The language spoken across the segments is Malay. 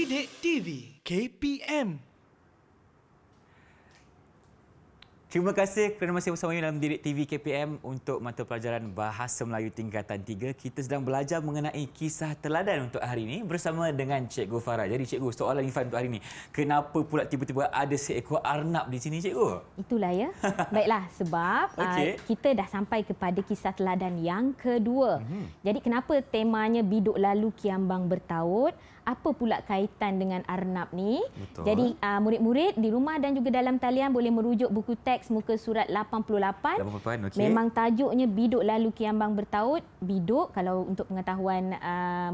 Didik TV KPM. Terima kasih kerana masih bersama kami dalam Didik TV KPM untuk mata pelajaran Bahasa Melayu Tingkatan 3. Kita sedang belajar mengenai kisah teladan untuk hari ini bersama dengan Cikgu Farah. Jadi Cikgu, soalan Irfan untuk hari ini. Kenapa pula tiba-tiba ada seekor arnab di sini, Cikgu? Itulah ya. Baiklah, sebab kita dah sampai kepada kisah teladan yang kedua. Jadi kenapa temanya Biduk Lalu Kiambang Bertaut? Apa pula kaitan dengan arnab ni? Betul. Jadi murid-murid di rumah dan juga dalam talian boleh merujuk buku teks muka surat 88. 88, okey. Memang tajuknya Biduk Lalu Kiambang Bertaut. Biduk, kalau untuk pengetahuan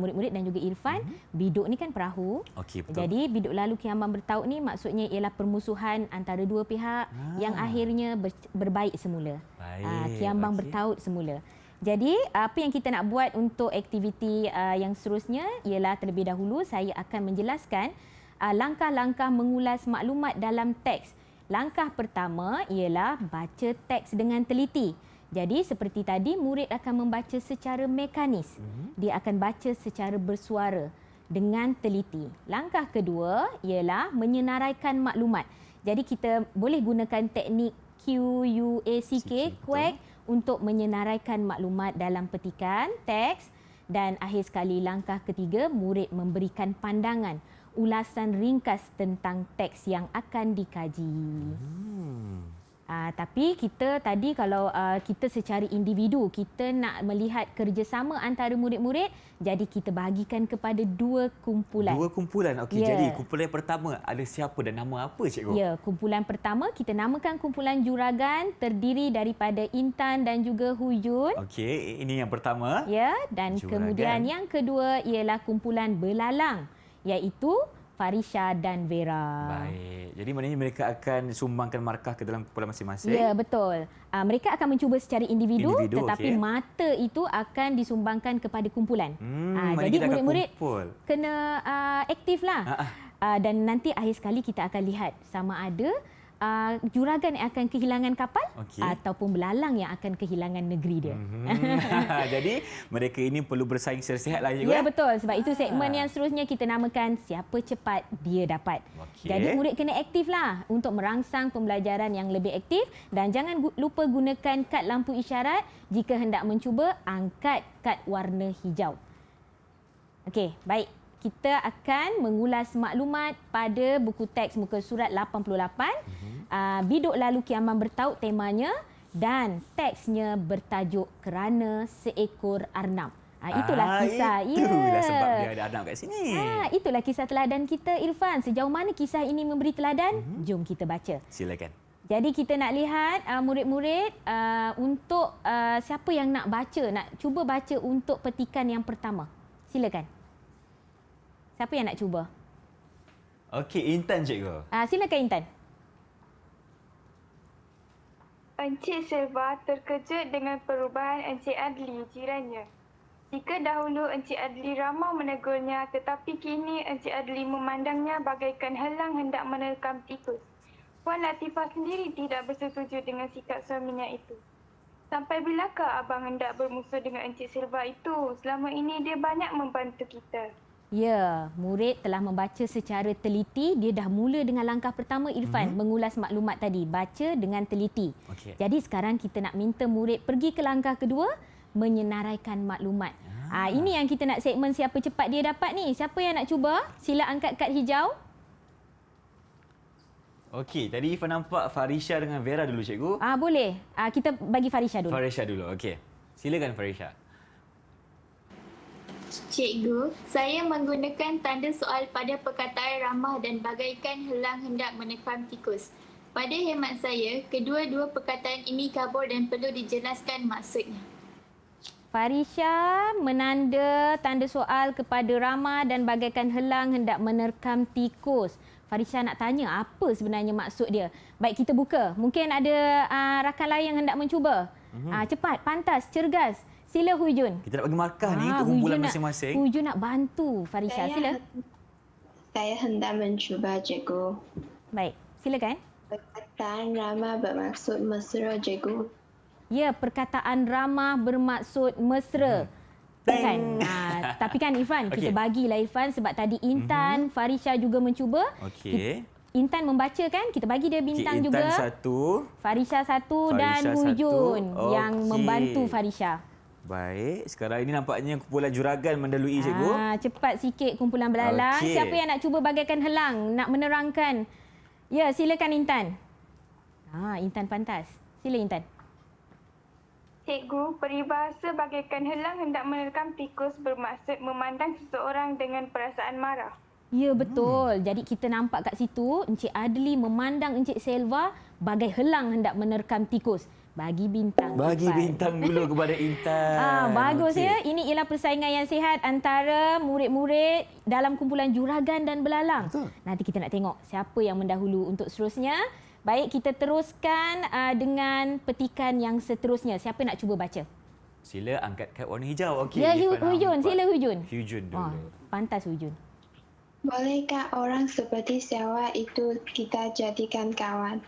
murid-murid dan juga Irfan, biduk ni kan perahu. Okey, betul. Jadi Biduk Lalu Kiambang Bertaut ni maksudnya ialah permusuhan antara dua pihak yang akhirnya berbaik semula. Baik, Kiambang okey. bertaut semula. Jadi, apa yang kita nak buat untuk aktiviti yang seterusnya ialah terlebih dahulu saya akan menjelaskan langkah-langkah mengulas maklumat dalam teks. Langkah pertama ialah baca teks dengan teliti. Jadi, seperti tadi, murid akan membaca secara mekanis. Dia akan baca secara bersuara dengan teliti. Langkah kedua ialah menyenaraikan maklumat. Jadi, kita boleh gunakan teknik QUACK, QUACK, untuk menyenaraikan maklumat dalam petikan, teks, dan akhir sekali langkah ketiga, murid memberikan pandangan, ulasan ringkas tentang teks yang akan dikaji. Tapi kita tadi kalau kita secara individu, kita nak melihat kerjasama antara murid-murid, jadi kita bahagikan kepada dua kumpulan. Dua kumpulan. Okey, Ya. jadi kumpulan yang pertama ada siapa dan nama apa, Cikgu? Ya, kumpulan pertama kita namakan kumpulan juragan, terdiri daripada Intan dan juga Hujun. Okey, ini yang pertama. Ya, dan Juragan. kemudian yang kedua ialah kumpulan belalang, iaitu Farisha dan Vera. Baik. Jadi maknanya mereka akan sumbangkan markah ke dalam kumpulan masing-masing. Ya, betul. Mereka akan mencuba secara individu, tetapi okey. mata itu akan disumbangkan kepada kumpulan. Maknanya Jadi kita akan murid-murid kumpul. kena aktiflah. Dan nanti akhir sekali kita akan lihat sama ada juragan yang akan kehilangan kapal Okey. ataupun belalang yang akan kehilangan negeri dia. Jadi mereka ini perlu bersaing secara sihat lah, Cikgu. Ya, betul. Sebab itu segmen yang seterusnya kita namakan Siapa Cepat Dia Dapat. Okey. Jadi murid kena aktiflah untuk merangsang pembelajaran yang lebih aktif dan jangan lupa gunakan kad lampu isyarat. Jika hendak mencuba, angkat kad warna hijau. Okey, baik. Kita akan mengulas maklumat pada buku teks muka surat 88. Biduk Lalu Kiambang Bertaut temanya dan teksnya bertajuk Kerana Seekor Arnab. Itulah kisah. Itulah sebab dia ada arnab kat sini. Itulah kisah teladan kita, Irfan. Sejauh mana kisah ini memberi teladan? Jom kita baca. Silakan. Jadi kita nak lihat murid-murid untuk siapa yang nak baca, nak cuba baca untuk petikan yang pertama. Silakan. Siapa yang nak cuba? Okey, Intan, Cikgu. Silakan Intan. Encik Selva terkejut dengan perubahan Encik Adli, jirannya. Jika dahulu Encik Adli ramah menegurnya, tetapi kini Encik Adli memandangnya bagaikan helang hendak menerkam tikus. Puan Latifah sendiri tidak bersetuju dengan sikap suaminya itu. Sampai bilakah abang hendak bermusuh dengan Encik Selva itu? Selama ini dia banyak membantu kita. Ya, murid telah membaca secara teliti. Dia dah mula dengan langkah pertama, Irfan, mengulas maklumat tadi. Baca dengan teliti. Okey. Jadi sekarang kita nak minta murid pergi ke langkah kedua, menyenaraikan maklumat. Ini yang kita nak segmen Siapa Cepat Dia Dapat ni. Siapa yang nak cuba? Sila angkat kad hijau. Okey, tadi Ifan nampak Farisha dengan Vera dulu, Cikgu. Boleh. Kita bagi Farisha dulu. Farisha dulu, okey. Silakan, Farisha. Cikgu, saya menggunakan tanda soal pada perkataan ramah dan bagaikan helang hendak menerkam tikus. Pada hemat saya, kedua-dua perkataan ini kabur dan perlu dijelaskan maksudnya. Farisha menanda tanda soal kepada ramah dan bagaikan helang hendak menerkam tikus. Farisha nak tanya apa sebenarnya maksud dia. Baik, kita buka. Mungkin ada rakan lain yang hendak mencuba. Cepat, pantas, cergas. Sila Hujun. Kita nak bagi markah ni untuk kumpulan masing-masing. Hujun nak bantu Farisha. Sila. Saya hendak mencuba, Cikgu. Baik, silakan. Perkataan ramah bermaksud mesra, Cikgu. Ya, perkataan ramah bermaksud mesra. Kan? Tapi kan Irfan, kita bagilah Irfan sebab tadi Intan, Farisha juga mencuba. Okey. Intan membaca kan? Kita bagi dia bintang Intan juga. satu. Farisha satu dan Farisha Hujun satu. yang Okey. membantu Farisha. Baik, sekarang ini nampaknya kumpulan juragan mendalui cikgu. Cepat sikit kumpulan belalang. Okey. Siapa yang nak cuba bagaikan helang, nak menerangkan? Ya, silakan Intan. Intan pantas. Sila Intan. Cikgu, peribahasa bagaikan helang hendak menerkam tikus bermaksud memandang seseorang dengan perasaan marah. Ya, betul. Jadi kita nampak kat situ Encik Adli memandang Encik Selva bagai helang hendak menerkam tikus. Bagi bintang. Bagi Irfan. bintang dulu kepada Intan. Bagus Okey. ya. Ini ialah persaingan yang sihat antara murid-murid dalam kumpulan juragan dan belalang. Betul. Nanti kita nak tengok siapa yang mendahulu untuk seterusnya. Baik, kita teruskan dengan petikan yang seterusnya. Siapa nak cuba baca? Sila angkat kad warna hijau. Okey. Ya, Irfan Hujun. nampak. Sila Hujun. Hujun dulu. Pantas Hujun. Bolehkah orang seperti sewa itu kita jadikan kawan?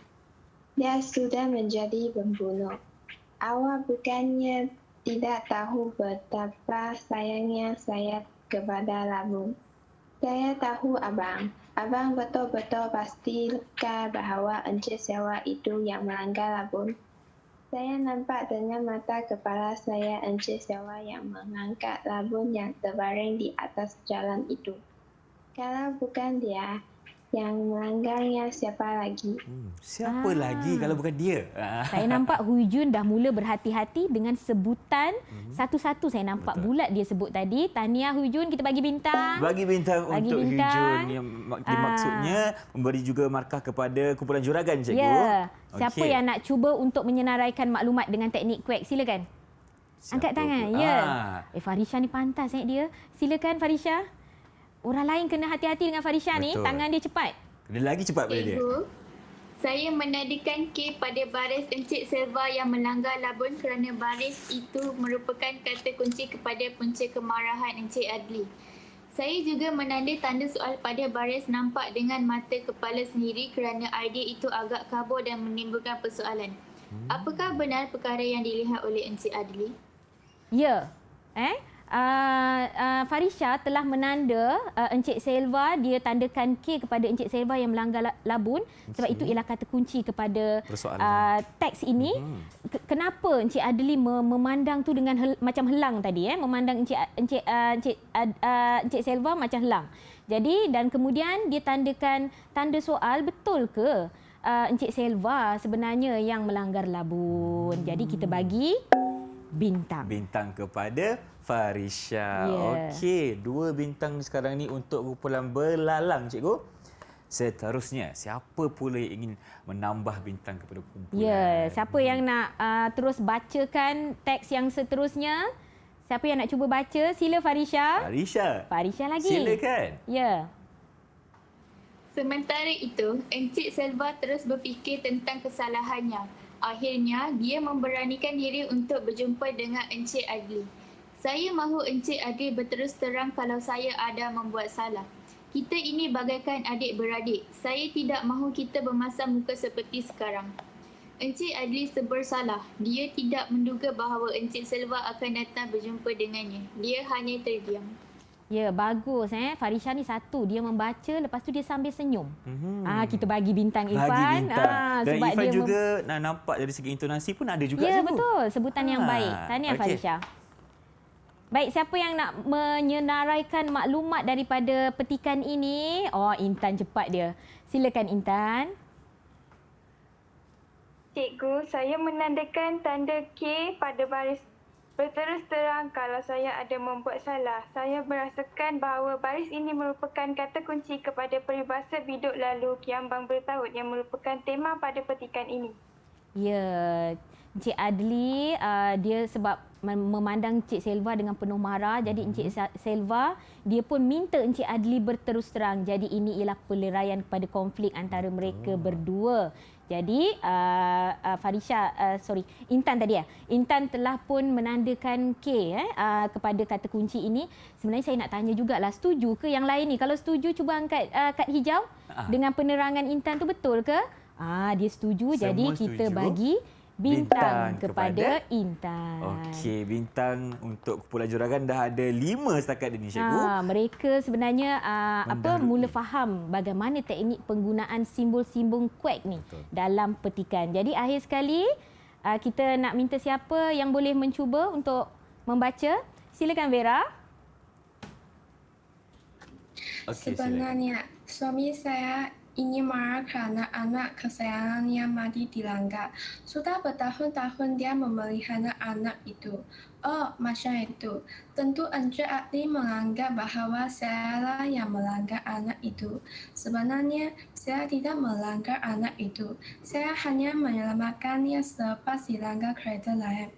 Dia sudah menjadi pembunuh. Awak bukannya tidak tahu betapa sayangnya saya kepada Labun. Saya tahu abang. Abang betul-betul pastikan bahawa Encik Sewa itu yang melanggar Labun. Saya nampak dengan mata kepala saya Encik Sewa yang mengangkat Labun yang terbaring di atas jalan itu. Kalau bukan dia yang melanggarnya, siapa lagi? Siapa lagi kalau bukan dia? Saya nampak Hujun dah mula berhati-hati dengan sebutan satu-satu. Saya nampak bulat dia sebut tadi. Tahniah Hujun, kita bagi bintang. Bagi bintang Bagi untuk bintang. Hujun yang maksudnya memberi juga markah kepada kumpulan juragan cikgu. Ya. Siapa Okey. yang nak cuba untuk menyenaraikan maklumat dengan teknik kuek? Silakan. Angkat tangan. pula? Ya. Farisha ni pantas dia. Silakan Farisha. Orang lain kena hati-hati dengan Farisha ni. Betul. Tangan dia cepat. Dia lagi cepat pada dia. Cikgu, saya menadikan K pada baris Encik Selva yang melanggar Labun kerana baris itu merupakan kata kunci kepada punca kemarahan Encik Adli. Saya juga menanda tanda soal pada baris nampak dengan mata kepala sendiri kerana idea itu agak kabur dan menimbulkan persoalan. Apakah benar perkara yang dilihat oleh Encik Adli? Ya. Farisha telah menanda Encik Selva, dia tandakan K kepada Encik Selva yang melanggar Labun sebab itu ialah kata kunci kepada Persoalan. teks ini. Kenapa Encik Adli memandang tu dengan macam helang tadi, memandang Encik Selva macam helang. Jadi dan kemudian dia tandakan tanda soal, betul ke Encik Selva sebenarnya yang melanggar Labun. Jadi kita bagi bintang. Bintang kepada Farisha. Ya. Okey, 2 bintang sekarang ni untuk kumpulan belalang cikgu. Seterusnya, siapa pula yang ingin menambah bintang kepada kumpulan? Ya, siapa yang nak terus bacakan teks yang seterusnya? Siapa yang nak cuba baca? Sila Farisha. Farisha lagi. Silakan. Ya. Sementara itu, Encik Selva terus berfikir tentang kesalahannya. Akhirnya, dia memberanikan diri untuk berjumpa dengan Encik Adli. Saya mahu Encik Adli berterus terang kalau saya ada membuat salah. Kita ini bagaikan adik-beradik. Saya tidak mahu kita bermasam muka seperti sekarang. Encik Adli bersalah. Dia tidak menduga bahawa Encik Selva akan datang berjumpa dengannya. Dia hanya terdiam. Ya, bagus Farisha ni satu, dia membaca lepas tu dia sambil senyum. Kita bagi bintang Irfan. Bagi bintang. Dan sebab Irfan dia juga nampak dari segi intonasi pun ada juga. Ya, cikgu. betul. Sebutan yang baik. Tahniah okey. Farisha. Baik, siapa yang nak menyenaraikan maklumat daripada petikan ini? Oh, Intan cepat dia. Silakan Intan. Cikgu, saya menandakan tanda K pada baris. Berterus terang kalau saya ada membuat salah. Saya merasakan bahawa baris ini merupakan kata kunci kepada peribahasa biduk lalu Kiambang Bertaut yang merupakan tema pada petikan ini. Ya, Encik Adli dia sebab memandang Encik Selva dengan penuh marah. Jadi Encik Selva dia pun minta Encik Adli berterus terang. Jadi ini ialah peleraian kepada konflik antara mereka berdua. Jadi Intan tadi Intan telah pun menandakan K kepada kata kunci ini. Sebenarnya saya nak tanya jugalah, setuju ke yang lain ni? Kalau setuju cuba angkat kad hijau dengan penerangan Intan tu, betul ke? Dia setuju. Semua jadi kita setuju. bagi bintang kepada Intan. Okey, bintang untuk kumpulan jurangan dah ada 5 setakat ini, cikgu. Mereka sebenarnya mula faham bagaimana teknik penggunaan simbol-simbol kuek ni dalam petikan. Jadi akhir sekali kita nak minta siapa yang boleh mencuba untuk membaca. Silakan Vera. Okey, Sebenarnya, suami saya ini marah kerana anak kesayangannya mati dilanggar. Sudah bertahun-tahun dia memelihara anak itu. Oh, macam itu. Tentu Encik Adli menganggap bahawa saya lah yang melanggar anak itu. Sebenarnya, saya tidak melanggar anak itu. Saya hanya menyelamatkannya selepas dilanggar kereta lain.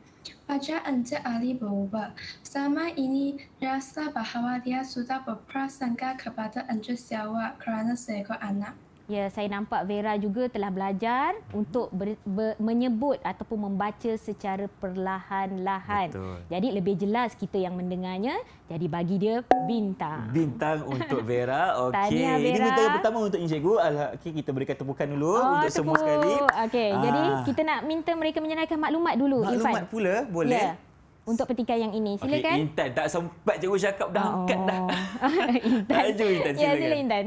Wajah Encik Ali berubah. Selama ini, rasa bahawa dia sudah berprasangka kepada Encik Siawak kerana seekor anak. Ya, saya nampak Vera juga telah belajar untuk menyebut ataupun membaca secara perlahan-lahan. Betul. Jadi lebih jelas kita yang mendengarnya. Jadi bagi dia bintang. Bintang untuk Vera. Okey. Tahniah, Vera. Ini bintang yang pertama untuk cikgu. Okey, kita berikan tepukan dulu untuk semua sekali. Okey, jadi kita nak minta mereka menyerahkan maklumat dulu, Maklumat Irfan. pula, boleh? Ya. Untuk petikan yang ini. Okey, Silakan. Intan tak sempat cikgu cakap dah angkat dah. Intan. Laju Intan, Ya, silakan. sila Intan.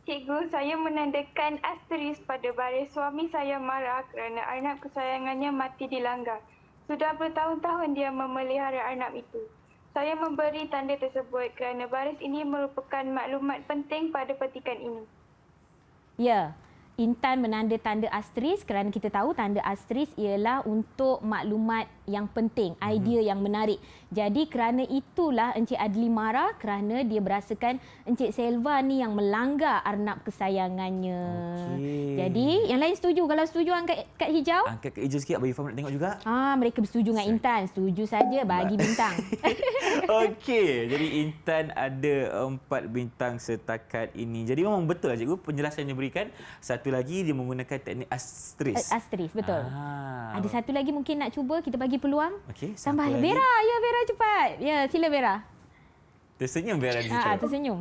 Cikgu, saya menandakan asterisk pada baris suami saya marah kerana anak kesayangannya mati dilanggar. Sudah bertahun-tahun dia memelihara anak itu. Saya memberi tanda tersebut kerana baris ini merupakan maklumat penting pada petikan ini. Ya, Intan menanda tanda asterisk kerana kita tahu tanda asterisk ialah untuk maklumat yang penting, idea yang menarik. Jadi kerana itulah Encik Adli marah kerana dia berasakan Encik Selva ni yang melanggar arnab kesayangannya. Okey. Jadi yang lain setuju? Kalau setuju angkat kad hijau. Angkat ke hijau sikit, Abang Irfan nak tengok juga. Mereka bersetuju dengan Intan. Setuju saja bagi bintang. Okey, jadi Intan ada 4 bintang setakat ini. Jadi memang betul lah cikgu penjelasan yang diberikan. Satu lagi dia menggunakan teknik asterisk. Asterisk, betul. Ah. Ada satu lagi mungkin nak cuba, kita bagi peluang. Okey, siapa Tambah lagi? Vera. Ya, Vera cepat. Ya, sila Vera. Tersenyum Vera di situ. Tersenyum.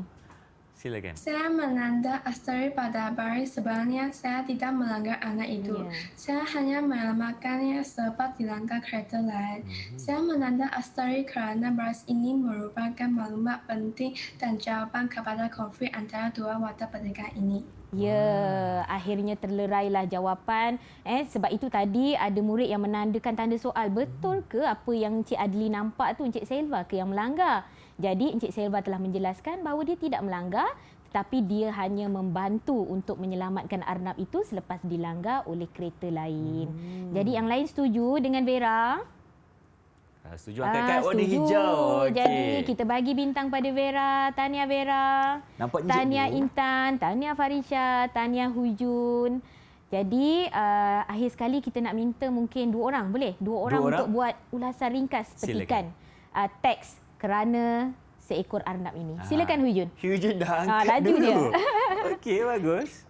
Silakan. Saya menanda asterisk pada baris sebenarnya saya tidak melanggar anak itu. Saya hanya menyelamatkannya selepas dilanggar kereta lain. Saya menanda asterisk kerana baris ini merupakan maklumat penting dan jawapan kepada konflik antara dua watak petikan ini. Ya, akhirnya terlerailah jawapan. Sebab itu tadi ada murid yang menandakan tanda soal. Betul ke apa yang Encik Adli nampak tu Encik Selva ke yang melanggar? Jadi Encik Selva telah menjelaskan bahawa dia tidak melanggar, tetapi dia hanya membantu untuk menyelamatkan arnab itu selepas dilanggar oleh kereta lain. Jadi yang lain setuju dengan Vera? Setuju angkat kad warna hijau. Okey. Jadi kita bagi bintang pada Vera. Tahniah Vera. Nampaknya Tahniah cikgu. Intan, tahniah Farisha, tahniah Hujun. Jadi akhir sekali kita nak minta mungkin 2 orang, boleh? 2 orang untuk buat ulasan ringkas petikan teks kerana seekor arnab ini. Silakan Hujun. Hujun dah angkat laju dulu. dia. Okey, bagus.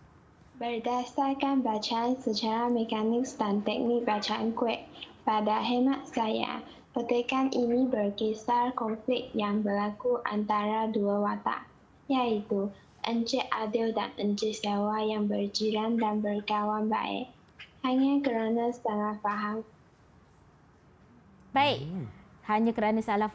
Berdasarkan bacaan secara mekanik dan teknik bacaan kuek, pada hemat saya, petikan ini berkisar konflik yang berlaku antara dua watak, iaitu Encik Adil dan Encik Sewa yang berjiran dan berkawan baik. Hanya kerana salah faham. Baik. Hanya kerana salah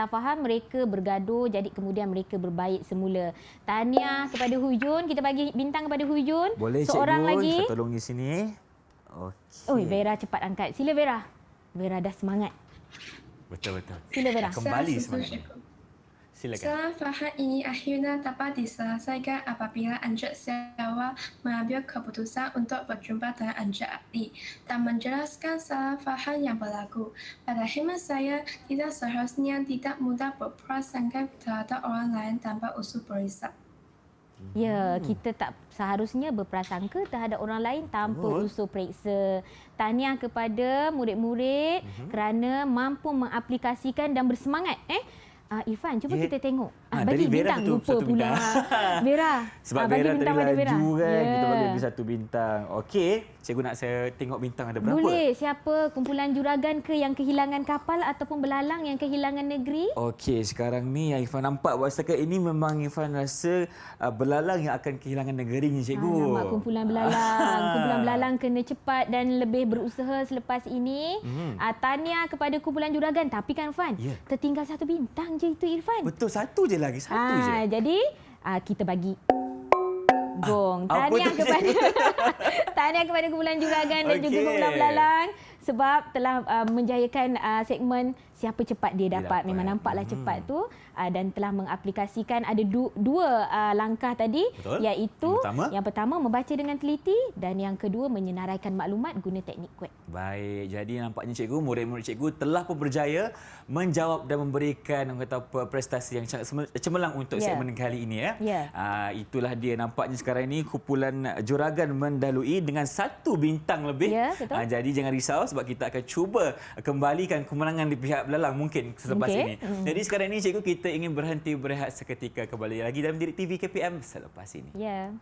faham, mereka bergaduh, jadi kemudian mereka berbaik semula. Tahniah kepada Hujun. Kita bagi bintang kepada Hujun. Boleh seorang cikgu, lagi. saya tolong di sini. Okey. Oi, Vera cepat angkat. Sila Vera. Vera dah semangat. Betul-betul. Sila Vera. Kembali Saya semangat. setuju. Silakan. Salah faham ini akhirnya dapat diselesaikan apabila Encik Sewa mengambil keputusan untuk berjumpa dengan Encik Adli dan menjelaskan salah faham yang berlaku. Pada hemat saya, tidak seharusnya tidak mudah berprasangka terhadap orang lain tanpa usul berisap. Ya, kita tak seharusnya berprasangka terhadap orang lain tanpa usul periksa. Tahniah kepada murid-murid kerana mampu mengaplikasikan dan bersemangat. Irfan, cuba kita tengok. bagi dari Vera bintang. satu Lupa pula. bintang. Vera. Sebab bagi Vera bintang tadi pada Vera. laju kan, kita bagi Ya. lagi 1 bintang. Okey, cikgu nak saya tengok bintang ada berapa? Boleh. Siapa? Kumpulan juragan ke yang kehilangan kapal ataupun belalang yang kehilangan negeri? Okey, sekarang ni yang Irfan nampak buat setakat ini memang Irfan rasa belalang yang akan kehilangan negerinya, cikgu. Alamak, kumpulan belalang. Kumpulan belalang kena cepat dan lebih berusaha selepas ini. Tahniah kepada kumpulan juragan. Tapi kan Irfan, Ya. tertinggal 1 bintang je itu Irfan. Betul, satu je lagi, satu je. Jadi kita bagi gong. apa Tahniah tu, kepada tahniah kepada kumpulan juragan dan juga Okey. kumpulan belalang sebab telah menjayakan segmen siapa cepat dia dapat. Memang nampaklah cepat tu dan telah mengaplikasikan ada dua langkah tadi. Betul. Iaitu Yang pertama? yang pertama membaca dengan teliti dan yang kedua menyenaraikan maklumat guna teknik kuek. Baik, jadi nampaknya cikgu, murid-murid cikgu telah pun berjaya menjawab dan memberikan orang kata apa, prestasi yang sangat cemerlang untuk Ya. segmen kali ini ya. Ya. Itulah dia nampaknya sekarang ini kumpulan juragan mendalui dengan 1 bintang lebih. Ya, betul. Jadi jangan risau sebab kita akan cuba kembalikan kemenangan di pihak belalang mungkin selepas Okey. ini. Jadi sekarang ini cikgu, kita ingin berhenti berehat seketika, kembali lagi dalam Didik TV KPM selepas ini. Ya.